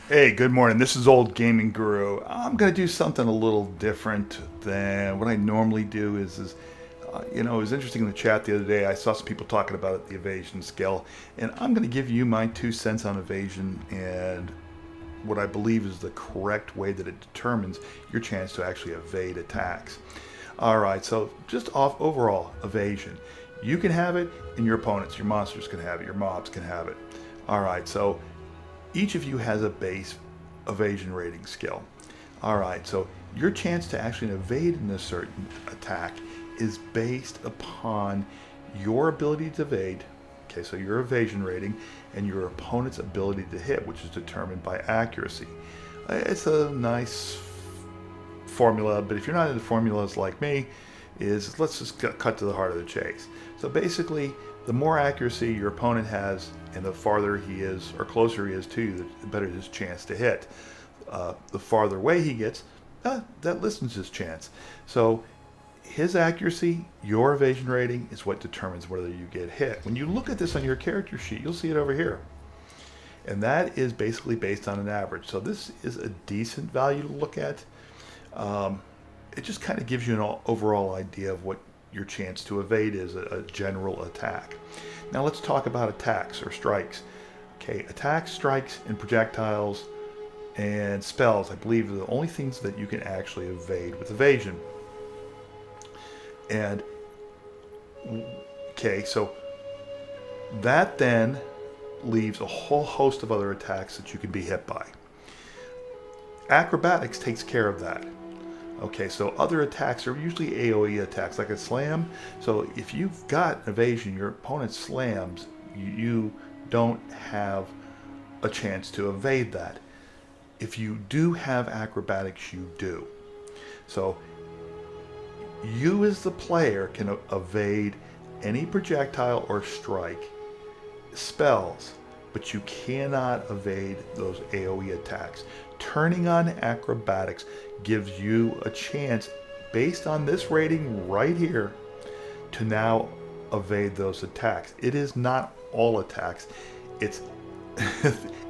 Hey, good morning. This is Old Gaming Guru. I'm going to do something a little different than what I normally do. It was interesting in the chat the other day. I saw some people talking about it, the evasion skill, and I'm going to give you my 2 cents on evasion and what I believe is the correct way that it determines your chance to actually evade attacks. All right, so just off overall evasion, you can have it, and your opponents, your monsters can have it, your mobs can have it. All right, so each of you has a base evasion rating skill. All right, so your chance to actually evade in a certain attack is based upon your ability to evade. Okay, so your evasion rating and your opponent's ability to hit, which is determined by accuracy. It's a nice formula, but if you're not into formulas like me, is let's just cut to the heart of the chase. So basically, the more accuracy your opponent has, and the farther he is or closer he is to you, the better his chance to hit. The farther away he gets, that lessens his chance. So his accuracy, your evasion rating, is what determines whether you get hit. When you look at this on your character sheet, you'll see it over here. And that is basically based on an average. So this is a decent value to look at. Um, it just kind of gives you an overall idea of what your chance to evade is, a general attack. Now let's talk about attacks or strikes. Okay, attacks, strikes, and projectiles and spells, I believe, are the only things that you can actually evade with evasion. And okay, so that then leaves a whole host of other attacks that you can be hit by. Acrobatics takes care of that. Okay, so other attacks are usually AoE attacks, like a slam. So if you've got evasion, your opponent slams, you don't have a chance to evade that. If you do have acrobatics, you do. So you as the player can evade any projectile or strike, spells, but you cannot evade those AoE attacks. Turning on acrobatics gives you a chance, based on this rating right here, to now evade those attacks. It is not all attacks. It's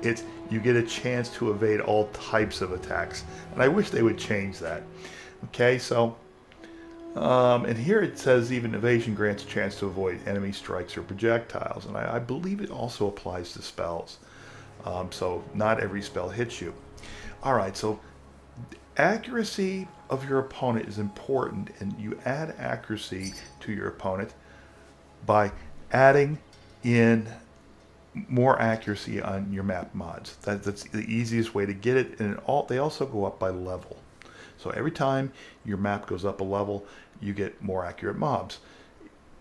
it's you get a chance to evade all types of attacks, and I wish they would change that. Okay, so and here it says even evasion grants a chance to avoid enemy strikes or projectiles, and I believe it also applies to spells. So not every spell hits you. All right, so accuracy of your opponent is important, and you add accuracy to your opponent by adding in more accuracy on your map mods. That's the easiest way to get it, and they also go up by level. So every time your map goes up a level, you get more accurate mobs.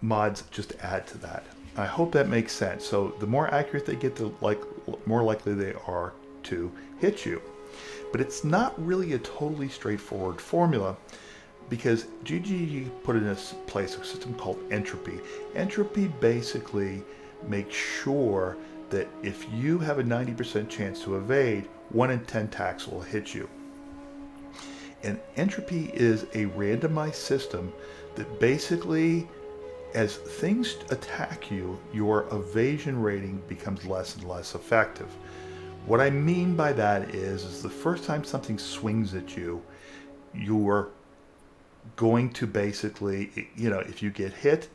Mods just add to that. I hope that makes sense. So the more accurate they get, the more likely they are to hit you. But it's not really a totally straightforward formula, because GGG put in place a system called entropy. Entropy basically makes sure that if you have a 90% chance to evade, 1 in 10 attacks will hit you. And entropy is a randomized system that basically, as things attack you, your evasion rating becomes less and less effective. What I mean by that is the first time something swings at you, you're going to basically, if you get hit,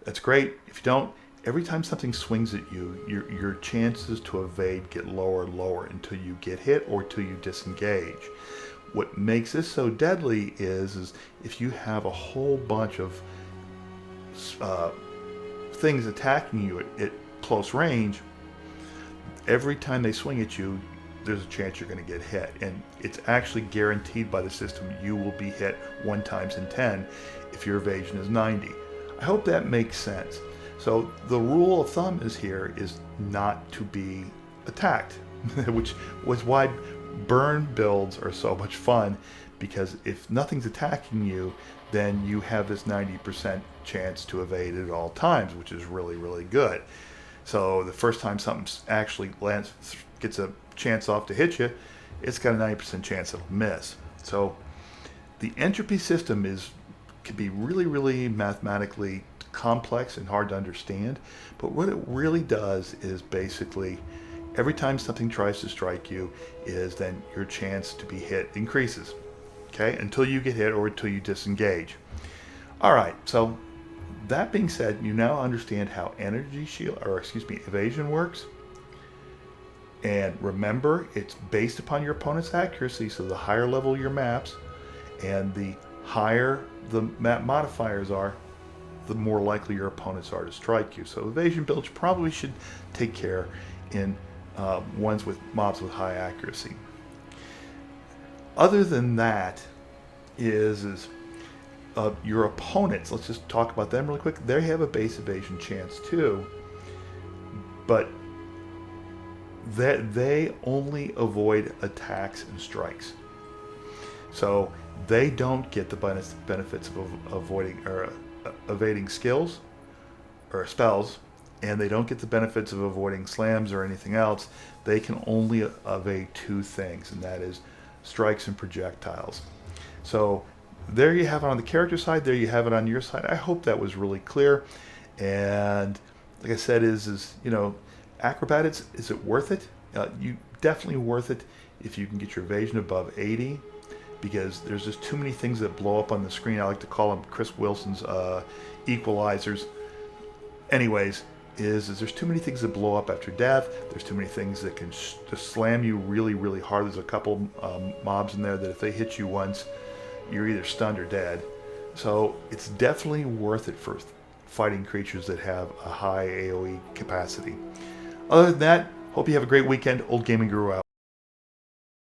that's great. If you don't, every time something swings at you, your chances to evade get lower and lower until you get hit or until you disengage. What makes this so deadly is if you have a whole bunch of things attacking you at close range, every time they swing at you, there's a chance you're going to get hit. And it's actually guaranteed by the system you will be hit 1 times in 10 if your evasion is 90. I hope that makes sense. So the rule of thumb is not to be attacked, which was why burn builds are so much fun, because if nothing's attacking you, then you have this 90% chance to evade at all times, which is really, really good. So the first time something actually gets a chance off to hit you, it's got a 90% chance it'll miss. So the entropy system can be really, really mathematically complex and hard to understand, but what it really does is basically every time something tries to strike you is then your chance to be hit increases. Okay, until you get hit or until you disengage. All right, so that being said, you now understand how evasion works. And remember, it's based upon your opponent's accuracy, so the higher level your maps and the higher the map modifiers are, the more likely your opponents are to strike you. So evasion builds probably should take care in ones with mobs with high accuracy. Other than that is your opponents, let's just talk about them really quick. They have a base evasion chance too, but they only avoid attacks and strikes. So they don't get the benefits of avoiding or evading skills or spells, and they don't get the benefits of avoiding slams or anything else. They can only evade two things, and that is strikes and projectiles. So there you have it on the character side, there you have it on your side. I hope that was really clear. And like I said, acrobatics, is it worth it? You definitely worth it if you can get your evasion above 80, because there's just too many things that blow up on the screen. I like to call them Chris Wilson's equalizers. Anyways, is there's too many things that blow up after death. There's too many things that can just slam you really, really hard. There's a couple mobs in there that if they hit you once, you're either stunned or dead. So it's definitely worth it for fighting creatures that have a high AoE capacity. Other than that, hope you have a great weekend. Old Gaming Guru out.